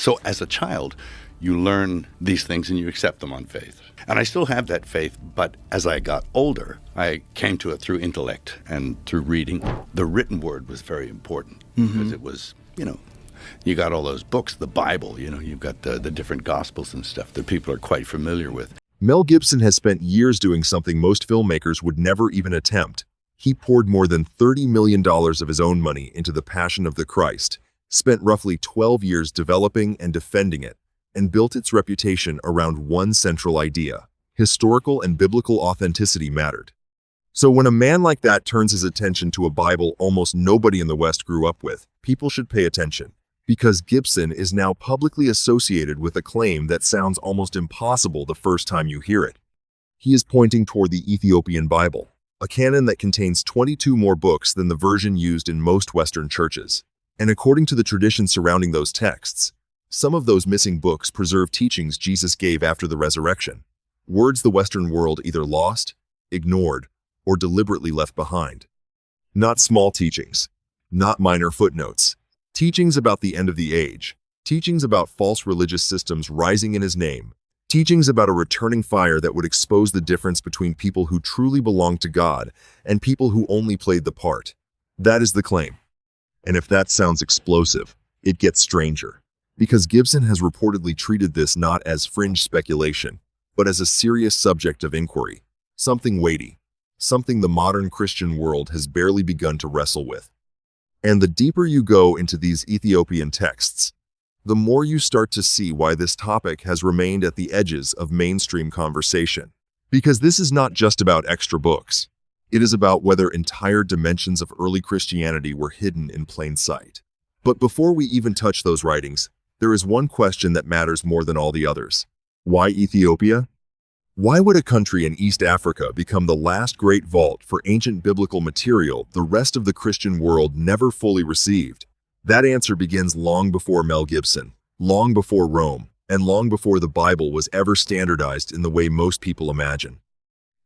So as a child, you learn these things and you accept them on faith. And I still have that faith, but as I got older, I came to it through intellect and through reading. The written word was very important because it was, you got all those books, the Bible, you've got the different gospels and stuff that people are quite familiar with. Mel Gibson has spent years doing something most filmmakers would never even attempt. He poured more than $30 million of his own money into The Passion of the Christ, spent roughly 12 years developing and defending it, and built its reputation around one central idea: historical and biblical authenticity mattered. So when a man like that turns his attention to a Bible almost nobody in the West grew up with, people should pay attention, because Gibson is now publicly associated with a claim that sounds almost impossible the first time you hear it. He is pointing toward the Ethiopian Bible, a canon that contains 22 more books than the version used in most Western churches. And according to the tradition surrounding those texts, some of those missing books preserve teachings Jesus gave after the resurrection, words the Western world either lost, ignored, or deliberately left behind. Not small teachings, not minor footnotes, teachings about the end of the age, teachings about false religious systems rising in his name, teachings about a returning fire that would expose the difference between people who truly belonged to God and people who only played the part. That is the claim. And if that sounds explosive, it gets stranger, because Gibson has reportedly treated this not as fringe speculation, but as a serious subject of inquiry, something weighty, something the modern Christian world has barely begun to wrestle with. And the deeper you go into these Ethiopian texts, the more you start to see why this topic has remained at the edges of mainstream conversation. Because this is not just about extra books. It is about whether entire dimensions of early Christianity were hidden in plain sight. But before we even touch those writings, there is one question that matters more than all the others. Why Ethiopia? Why would a country in East Africa become the last great vault for ancient biblical material the rest of the Christian world never fully received? That answer begins long before Mel Gibson, long before Rome, and long before the Bible was ever standardized in the way most people imagine.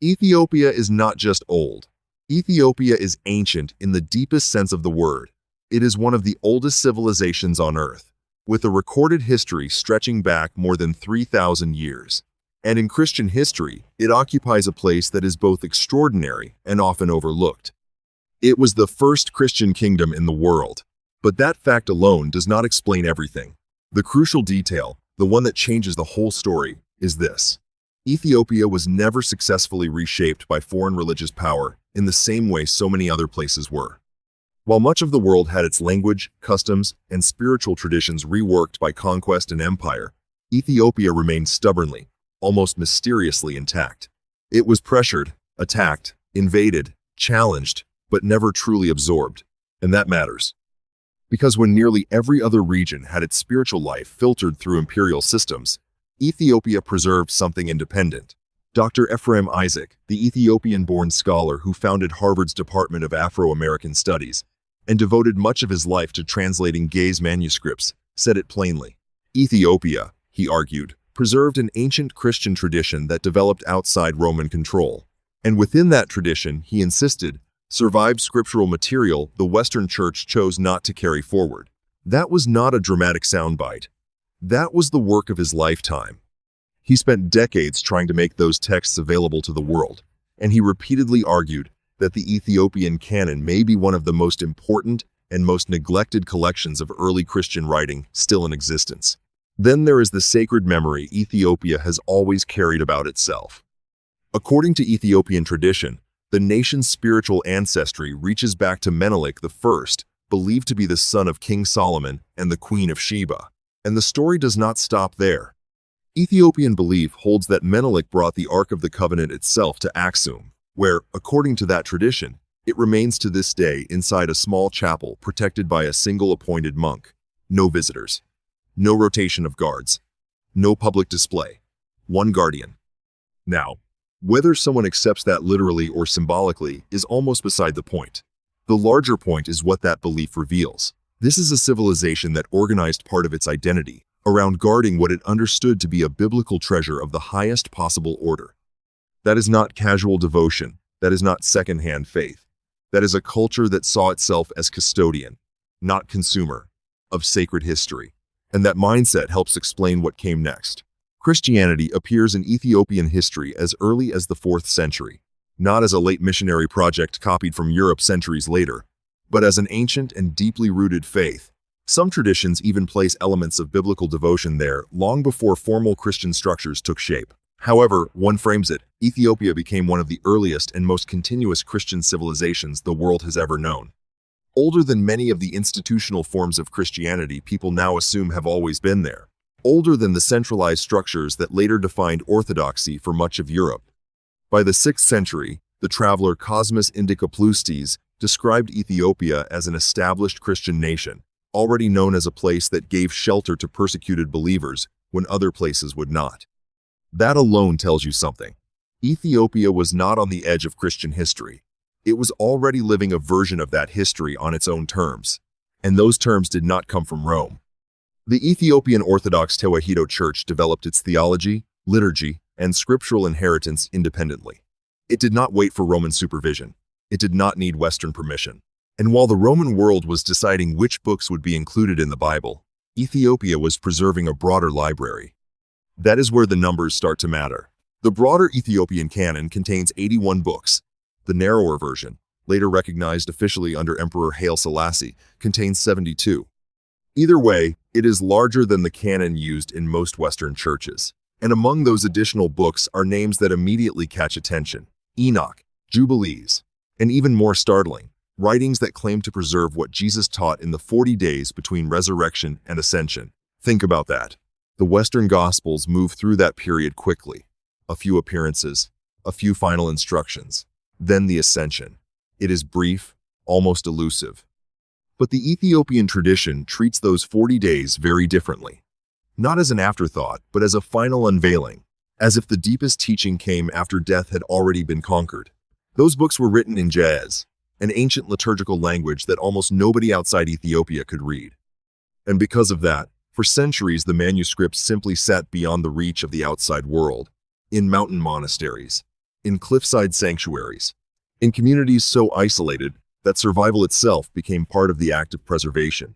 Ethiopia is not just old. Ethiopia is ancient in the deepest sense of the word. It is one of the oldest civilizations on Earth, with a recorded history stretching back more than 3,000 years. And in Christian history, it occupies a place that is both extraordinary and often overlooked. It was the first Christian kingdom in the world, but that fact alone does not explain everything. The crucial detail, the one that changes the whole story, is this: Ethiopia was never successfully reshaped by foreign religious power in the same way so many other places were. While much of the world had its language, customs, and spiritual traditions reworked by conquest and empire, Ethiopia remained stubbornly, almost mysteriously intact. It was pressured, attacked, invaded, challenged, but never truly absorbed. And that matters. Because when nearly every other region had its spiritual life filtered through imperial systems, Ethiopia preserved something independent. Dr. Ephraim Isaac, the Ethiopian-born scholar who founded Harvard's Department of Afro-American Studies and devoted much of his life to translating Gay's manuscripts, said it plainly. Ethiopia, he argued, preserved an ancient Christian tradition that developed outside Roman control. And within that tradition, he insisted, survived scriptural material the Western Church chose not to carry forward. That was not a dramatic soundbite. That was the work of his lifetime. He spent decades trying to make those texts available to the world, and he repeatedly argued that the Ethiopian canon may be one of the most important and most neglected collections of early Christian writing still in existence. Then there is the sacred memory Ethiopia has always carried about itself. According to Ethiopian tradition, the nation's spiritual ancestry reaches back to Menelik I, believed to be the son of King Solomon and the Queen of Sheba. And the story does not stop there. Ethiopian belief holds that Menelik brought the Ark of the Covenant itself to Aksum, where, according to that tradition, it remains to this day inside a small chapel protected by a single appointed monk. No visitors. No rotation of guards. No public display. One guardian. Now, whether someone accepts that literally or symbolically is almost beside the point. The larger point is what that belief reveals. This is a civilization that organized part of its identity around guarding what it understood to be a biblical treasure of the highest possible order. That is not casual devotion. That is not second-hand faith. That is a culture that saw itself as custodian, not consumer, of sacred history. And that mindset helps explain what came next. Christianity appears in Ethiopian history as early as the 4th century, not as a late missionary project copied from Europe centuries later, but as an ancient and deeply rooted faith. Some traditions even place elements of biblical devotion there long before formal Christian structures took shape. However, one frames it, Ethiopia became one of the earliest and most continuous Christian civilizations the world has ever known. Older than many of the institutional forms of Christianity people now assume have always been there. Older than the centralized structures that later defined orthodoxy for much of Europe. By the 6th century, the traveler Cosmas Indicopleustes described Ethiopia as an established Christian nation, already known as a place that gave shelter to persecuted believers when other places would not. That alone tells you something. Ethiopia was not on the edge of Christian history. It was already living a version of that history on its own terms, and those terms did not come from Rome. The Ethiopian Orthodox Tewahedo Church developed its theology, liturgy, and scriptural inheritance independently. It did not wait for Roman supervision. It did not need Western permission. And while the Roman world was deciding which books would be included in the Bible, Ethiopia was preserving a broader library. That is where the numbers start to matter. The broader Ethiopian canon contains 81 books. The narrower version, later recognized officially under Emperor Haile Selassie, contains 72. Either way, it is larger than the canon used in most Western churches. And among those additional books are names that immediately catch attention: Enoch, Jubilees, and even more startling, writings that claim to preserve what Jesus taught in the 40 days between resurrection and ascension. Think about that. The Western Gospels move through that period quickly. A few appearances, a few final instructions, then the ascension. It is brief, almost elusive. But the Ethiopian tradition treats those 40 days very differently. Not as an afterthought, but as a final unveiling, as if the deepest teaching came after death had already been conquered. Those books were written in Ge'ez, an ancient liturgical language that almost nobody outside Ethiopia could read. And because of that, for centuries the manuscripts simply sat beyond the reach of the outside world, in mountain monasteries, in cliffside sanctuaries, in communities so isolated that survival itself became part of the act of preservation.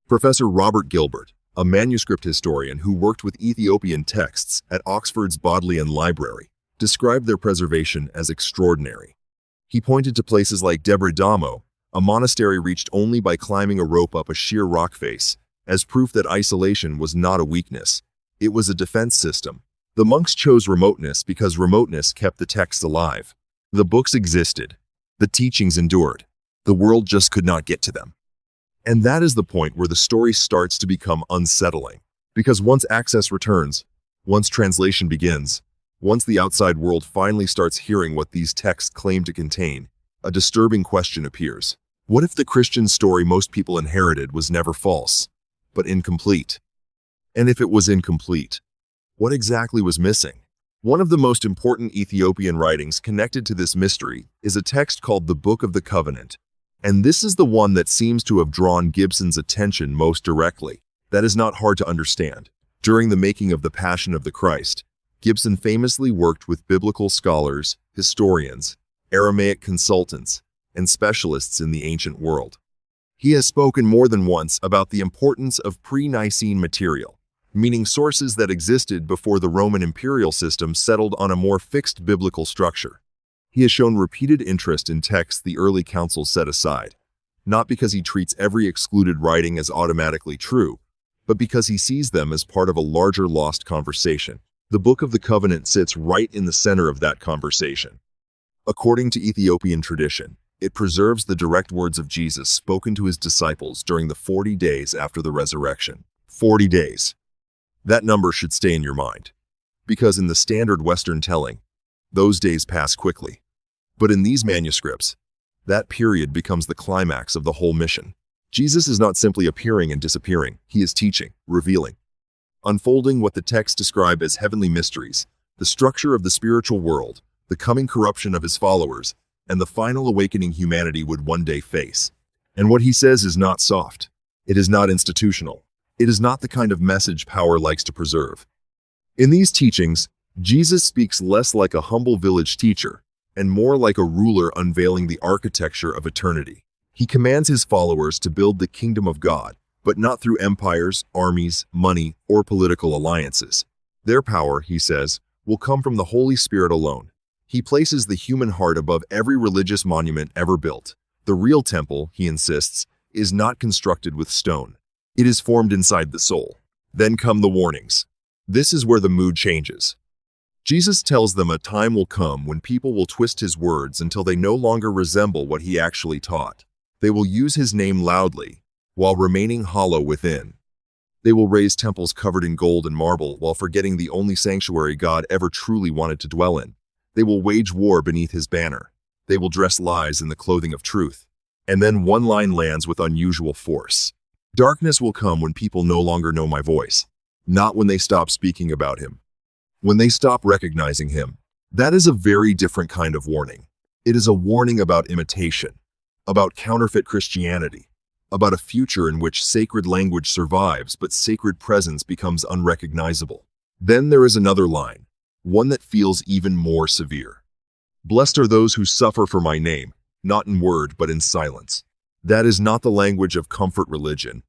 Professor Robert Gilbert, a manuscript historian who worked with Ethiopian texts at Oxford's Bodleian Library, described their preservation as extraordinary. He pointed to places like Debre Damo, a monastery reached only by climbing a rope up a sheer rock face, as proof that isolation was not a weakness. It was a defense system. The monks chose remoteness because remoteness kept the texts alive. The books existed. The teachings endured. The world just could not get to them. And that is the point where the story starts to become unsettling. Because once access returns, once translation begins, once the outside world finally starts hearing what these texts claim to contain, a disturbing question appears. What if the Christian story most people inherited was never false, but incomplete? And if it was incomplete, what exactly was missing? One of the most important Ethiopian writings connected to this mystery is a text called the Book of the Covenant. And this is the one that seems to have drawn Gibson's attention most directly. That is not hard to understand. During the making of The Passion of the Christ, Gibson famously worked with biblical scholars, historians, Aramaic consultants, and specialists in the ancient world. He has spoken more than once about the importance of pre-Nicene material, meaning sources that existed before the Roman imperial system settled on a more fixed biblical structure. He has shown repeated interest in texts the early councils set aside, not because he treats every excluded writing as automatically true, but because he sees them as part of a larger lost conversation. The Book of the Covenant sits right in the center of that conversation. According to Ethiopian tradition, it preserves the direct words of Jesus spoken to his disciples during the 40 days after the resurrection. 40 days. That number should stay in your mind, because in the standard Western telling, those days pass quickly. But in these manuscripts, that period becomes the climax of the whole mission. Jesus is not simply appearing and disappearing, he is teaching, revealing, unfolding what the texts describe as heavenly mysteries, the structure of the spiritual world, the coming corruption of his followers, and the final awakening humanity would one day face. And what he says is not soft. It is not institutional. It is not the kind of message power likes to preserve. In these teachings, Jesus speaks less like a humble village teacher and more like a ruler unveiling the architecture of eternity. He commands his followers to build the kingdom of God, but not through empires, armies, money, or political alliances. Their power, he says, will come from the Holy Spirit alone. He places the human heart above every religious monument ever built. The real temple, he insists, is not constructed with stone. It is formed inside the soul. Then come the warnings. This is where the mood changes. Jesus tells them a time will come when people will twist his words until they no longer resemble what he actually taught. They will use his name loudly, while remaining hollow within. They will raise temples covered in gold and marble while forgetting the only sanctuary God ever truly wanted to dwell in. They will wage war beneath his banner. They will dress lies in the clothing of truth. And then one line lands with unusual force. Darkness will come when people no longer know my voice, not when they stop speaking about him. When they stop recognizing him. That is a very different kind of warning. It is a warning about imitation, about counterfeit Christianity, about a future in which sacred language survives but sacred presence becomes unrecognizable. Then there is another line, one that feels even more severe. Blessed are those who suffer for my name, not in word but in silence. That is not the language of comfort religion.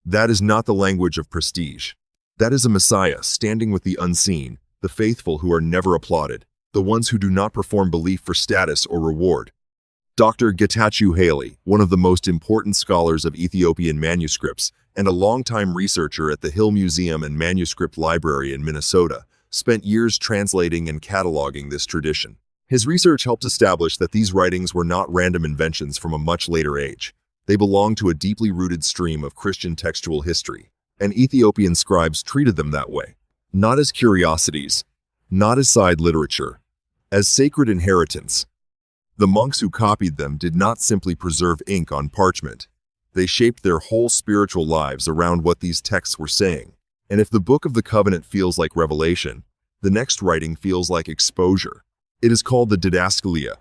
That is not the language of prestige. That is a Messiah standing with the unseen, the faithful who are never applauded, the ones who do not perform belief for status or reward. Dr. Getachew Haley, one of the most important scholars of Ethiopian manuscripts and a longtime researcher at the Hill Museum and Manuscript Library in Minnesota, spent years translating and cataloging this tradition. His research helped establish that these writings were not random inventions from a much later age. They belonged to a deeply rooted stream of Christian textual history, and Ethiopian scribes treated them that way. Not as curiosities, not as side literature, as sacred inheritance. The monks who copied them did not simply preserve ink on parchment. They shaped their whole spiritual lives around what these texts were saying. And if the Book of the Covenant feels like revelation, the next writing feels like exposure. It is called the Didaskalia.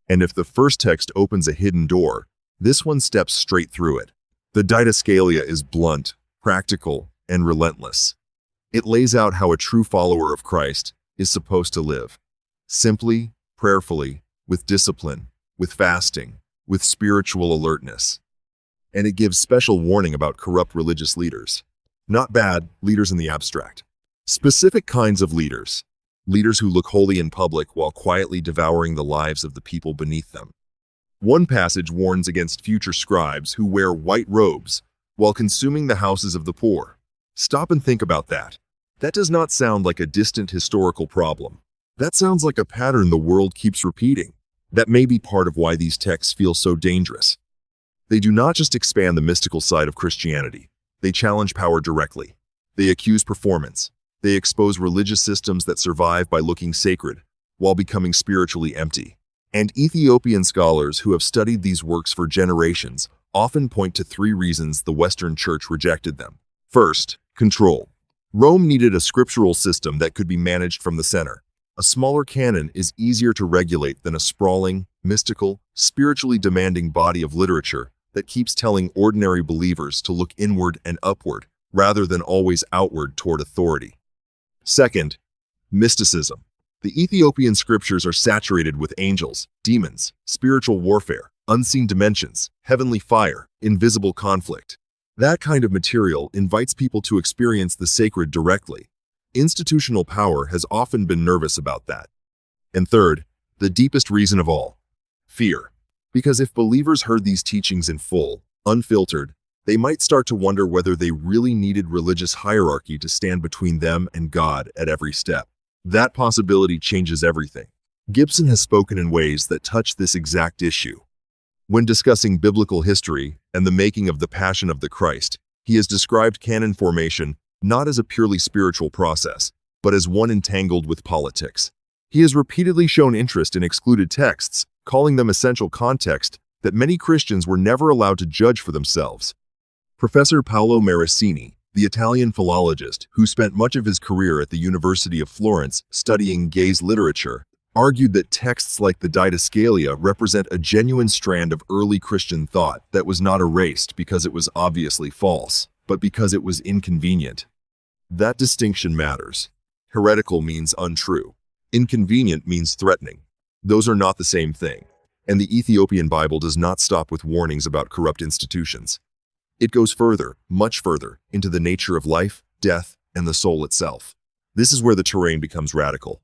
And if the first text opens a hidden door, this one steps straight through it. The Didaskalia is blunt, practical, and relentless. It lays out how a true follower of Christ is supposed to live. Simply, prayerfully, with discipline, with fasting, with spiritual alertness. And it gives special warning about corrupt religious leaders. Not bad leaders in the abstract. Specific kinds of leaders. Leaders who look holy in public while quietly devouring the lives of the people beneath them. One passage warns against future scribes who wear white robes while consuming the houses of the poor. Stop and think about that. That does not sound like a distant historical problem. That sounds like a pattern the world keeps repeating. That may be part of why these texts feel so dangerous. They do not just expand the mystical side of Christianity. They challenge power directly. They accuse performance. They expose religious systems that survive by looking sacred, while becoming spiritually empty. And Ethiopian scholars who have studied these works for generations often point to 3 reasons the Western Church rejected them. First, control. Rome needed a scriptural system that could be managed from the center. A smaller canon is easier to regulate than a sprawling, mystical, spiritually demanding body of literature that keeps telling ordinary believers to look inward and upward rather than always outward toward authority. Second, mysticism. The Ethiopian scriptures are saturated with angels, demons, spiritual warfare, unseen dimensions, heavenly fire, invisible conflict. That kind of material invites people to experience the sacred directly. Institutional power has often been nervous about that. And third, the deepest reason of all, fear. Because if believers heard these teachings in full, unfiltered, they might start to wonder whether they really needed religious hierarchy to stand between them and God at every step. That possibility changes everything. Gibson has spoken in ways that touch this exact issue. When discussing biblical history and the making of the Passion of the Christ, he has described canon formation not as a purely spiritual process, but as one entangled with politics. He has repeatedly shown interest in excluded texts, calling them essential context that many Christians were never allowed to judge for themselves. Professor Paolo Marasini, the Italian philologist who spent much of his career at the University of Florence studying gaze literature, argued that texts like the Didaskalia represent a genuine strand of early Christian thought that was not erased because it was obviously false, but because it was inconvenient. That distinction matters. Heretical means untrue. Inconvenient means threatening. Those are not the same thing. And the Ethiopian Bible does not stop with warnings about corrupt institutions. It goes further, much further, into the nature of life, death, and the soul itself. This is where the terrain becomes radical.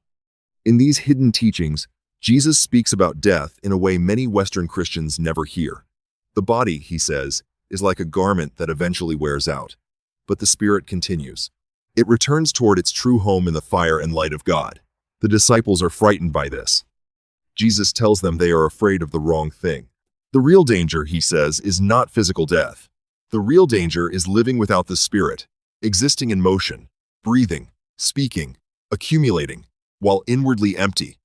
In these hidden teachings, Jesus speaks about death in a way many Western Christians never hear. The body, he says, is like a garment that eventually wears out. But the spirit continues. It returns toward its true home in the fire and light of God. The disciples are frightened by this. Jesus tells them they are afraid of the wrong thing. The real danger, he says, is not physical death. The real danger is living without the Spirit, existing in motion, breathing, speaking, accumulating, while inwardly empty.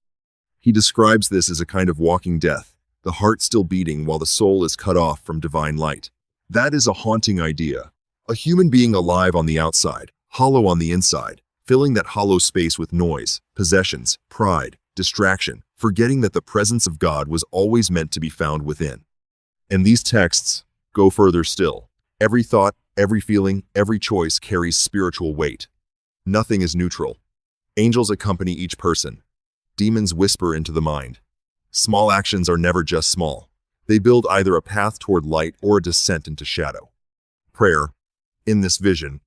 He describes this as a kind of walking death, the heart still beating while the soul is cut off from divine light. That is a haunting idea. A human being alive on the outside, hollow on the inside, filling that hollow space with noise, possessions, pride, distraction, forgetting that the presence of God was always meant to be found within. And these texts go further still. Every thought, every feeling, every choice carries spiritual weight. Nothing is neutral. Angels accompany each person. Demons whisper into the mind. Small actions are never just small. They build either a path toward light or a descent into shadow. Prayer, in this vision,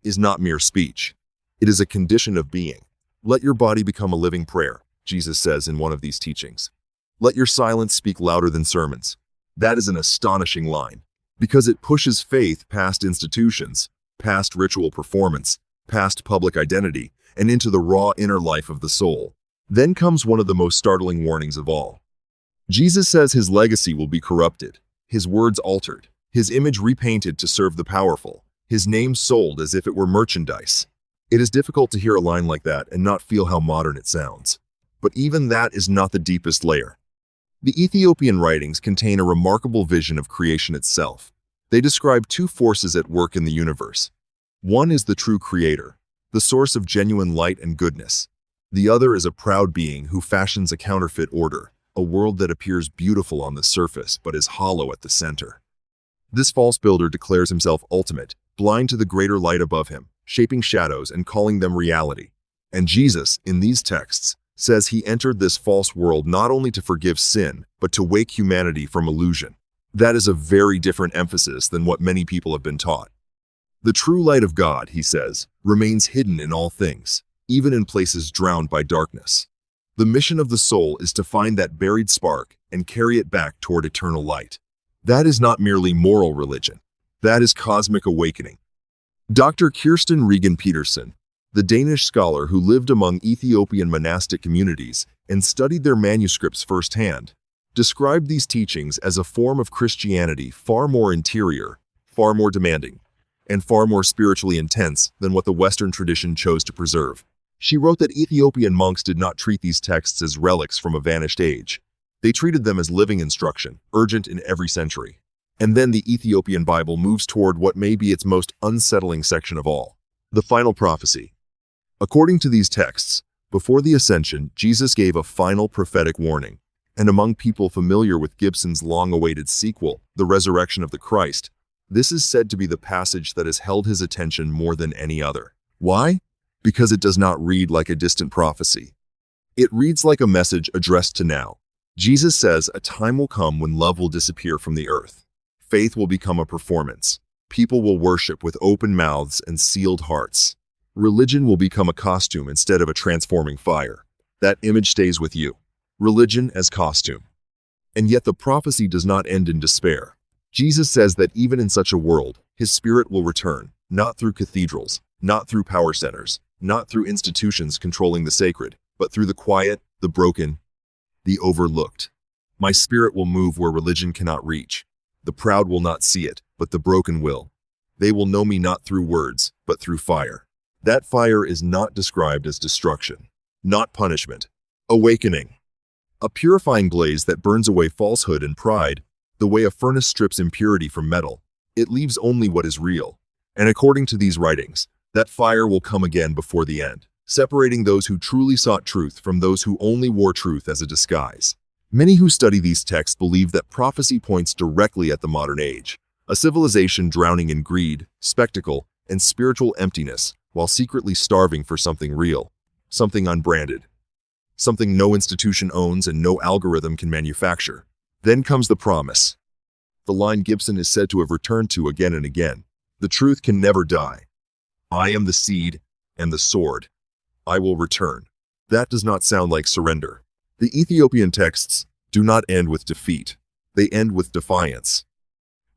is not mere speech. It is a condition of being. Let your body become a living prayer, Jesus says in one of these teachings. Let your silence speak louder than sermons. That is an astonishing line, because it pushes faith past institutions, past ritual performance, past public identity, and into the raw inner life of the soul. Then comes one of the most startling warnings of all. Jesus says his legacy will be corrupted, his words altered, his image repainted to serve the powerful, his name sold as if it were merchandise. It is difficult to hear a line like that and not feel how modern it sounds. But even that is not the deepest layer. The Ethiopian writings contain a remarkable vision of creation itself. They describe two forces at work in the universe. One is the true creator, the source of genuine light and goodness. The other is a proud being who fashions a counterfeit order, a world that appears beautiful on the surface but is hollow at the center. This false builder declares himself ultimate, blind to the greater light above him, shaping shadows and calling them reality. And Jesus, in these texts, says he entered this false world not only to forgive sin, but to wake humanity from illusion. That is a very different emphasis than what many people have been taught. The true light of God, he says, remains hidden in all things, even in places drowned by darkness. The mission of the soul is to find that buried spark and carry it back toward eternal light. That is not merely moral religion. That is cosmic awakening. Dr. Kirsten Regan Peterson, the Danish scholar who lived among Ethiopian monastic communities and studied their manuscripts firsthand, described these teachings as a form of Christianity far more interior, far more demanding, and far more spiritually intense than what the Western tradition chose to preserve. She wrote that Ethiopian monks did not treat these texts as relics from a vanished age. They treated them as living instruction, urgent in every century. And then the Ethiopian Bible moves toward what may be its most unsettling section of all, the final prophecy. According to these texts, before the Ascension, Jesus gave a final prophetic warning, and among people familiar with Gibson's long-awaited sequel, The Resurrection of the Christ, this is said to be the passage that has held his attention more than any other. Why? Because it does not read like a distant prophecy. It reads like a message addressed to now. Jesus says a time will come when love will disappear from the earth. Faith will become a performance. People will worship with open mouths and sealed hearts. Religion will become a costume instead of a transforming fire. That image stays with you. Religion as costume. And yet the prophecy does not end in despair. Jesus says that even in such a world, his spirit will return, not through cathedrals, not through power centers, not through institutions controlling the sacred, but through the quiet, the broken, the overlooked. My spirit will move where religion cannot reach. The proud will not see it, but the broken will. They will know me not through words, but through fire. That fire is not described as destruction, not punishment. Awakening. A purifying blaze that burns away falsehood and pride, the way a furnace strips impurity from metal. It leaves only what is real. And according to these writings, that fire will come again before the end, separating those who truly sought truth from those who only wore truth as a disguise. Many who study these texts believe that prophecy points directly at the modern age, a civilization drowning in greed, spectacle, and spiritual emptiness, while secretly starving for something real, something unbranded, something no institution owns and no algorithm can manufacture. Then comes the promise. the line Gibson is said to have returned to again and again. The truth can never die. I am the seed and the sword. I will return. That does not sound like surrender. The Ethiopian texts do not end with defeat. They end with defiance.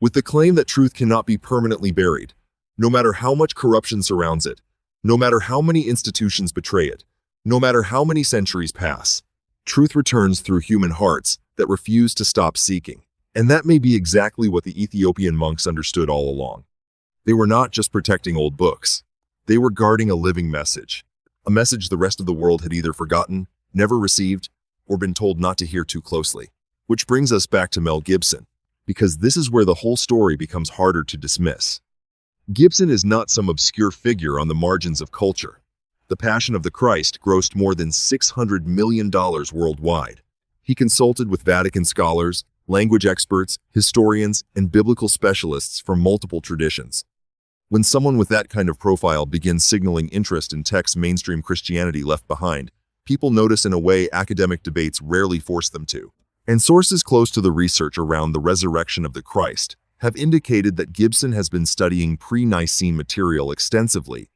With the claim that truth cannot be permanently buried, no matter how much corruption surrounds it, no matter how many institutions betray it, no matter how many centuries pass, truth returns through human hearts that refuse to stop seeking. And that may be exactly what the Ethiopian monks understood all along. They were not just protecting old books. They were guarding a living message, a message the rest of the world had either forgotten, never received, or been told not to hear too closely. Which brings us back to Mel Gibson, because this is where the whole story becomes harder to dismiss. Gibson is not some obscure figure on the margins of culture. The Passion of the Christ grossed more than $600 million worldwide. He consulted with Vatican scholars, language experts, historians, and biblical specialists from multiple traditions. When someone with that kind of profile begins signaling interest in texts mainstream Christianity left behind, people notice in a way academic debates rarely force them to. And sources close to the research around the resurrection of the Christ have indicated that Gibson has been studying pre-Nicene material extensively,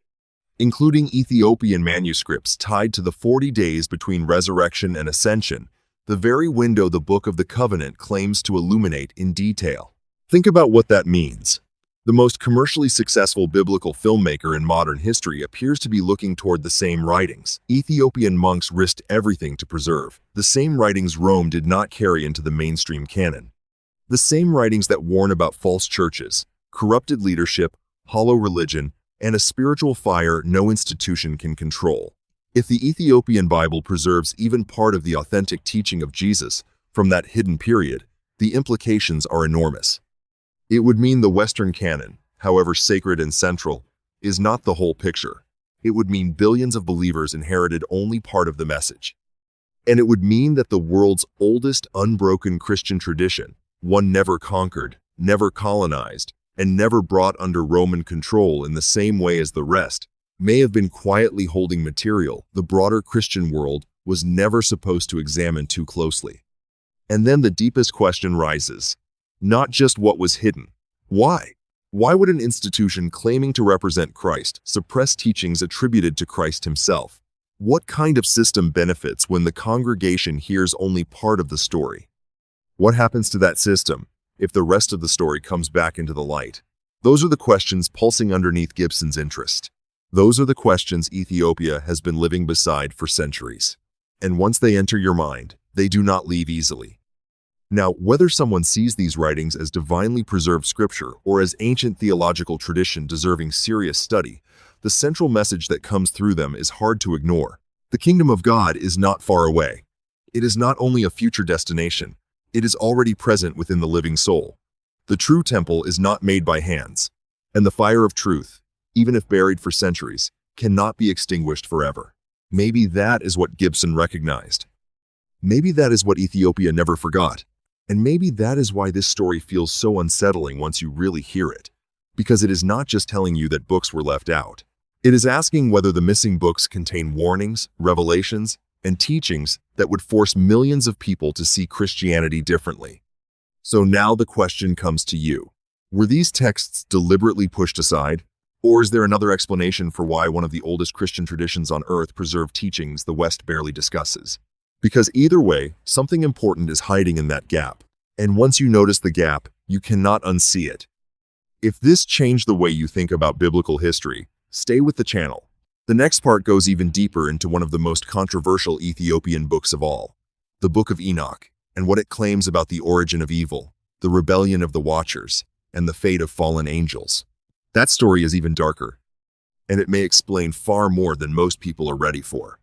including Ethiopian manuscripts tied to the 40 days between resurrection and ascension, the very window the Book of the Covenant claims to illuminate in detail. Think about what that means. The most commercially successful biblical filmmaker in modern history appears to be looking toward the same writings Ethiopian monks risked everything to preserve, the same writings Rome did not carry into the mainstream canon. The same writings that warn about false churches, corrupted leadership, hollow religion, and a spiritual fire no institution can control. If the Ethiopian Bible preserves even part of the authentic teaching of Jesus from that hidden period, the implications are enormous. It would mean the Western canon, however sacred and central, is not the whole picture. It would mean billions of believers inherited only part of the message. And it would mean that the world's oldest unbroken Christian tradition, one never conquered, never colonized, and never brought under Roman control in the same way as the rest, may have been quietly holding material the broader Christian world was never supposed to examine too closely. And then the deepest question rises. Not just what was hidden. Why? Why would an institution claiming to represent Christ suppress teachings attributed to Christ himself? What kind of system benefits when the congregation hears only part of the story? What happens to that system if the rest of the story comes back into the light? Those are the questions pulsing underneath Gibson's interest. Those are the questions Ethiopia has been living beside for centuries. And once they enter your mind, they do not leave easily. Now, whether someone sees these writings as divinely preserved scripture or as ancient theological tradition deserving serious study, the central message that comes through them is hard to ignore. The kingdom of God is not far away. It is not only a future destination, it is already present within the living soul. The true temple is not made by hands, and the fire of truth, even if buried for centuries, cannot be extinguished forever. Maybe that is what Gibson recognized. Maybe that is what Ethiopia never forgot. And maybe that is why this story feels so unsettling once you really hear it. Because it is not just telling you that books were left out. It is asking whether the missing books contain warnings, revelations, and teachings that would force millions of people to see Christianity differently. So now the question comes to you. Were these texts deliberately pushed aside? Or is there another explanation for why one of the oldest Christian traditions on earth preserved teachings the West barely discusses? Because either way, something important is hiding in that gap. And once you notice the gap, you cannot unsee it. If this changed the way you think about biblical history, stay with the channel. The next part goes even deeper into one of the most controversial Ethiopian books of all, the Book of Enoch, and what it claims about the origin of evil, the rebellion of the Watchers, and the fate of fallen angels. That story is even darker, and it may explain far more than most people are ready for.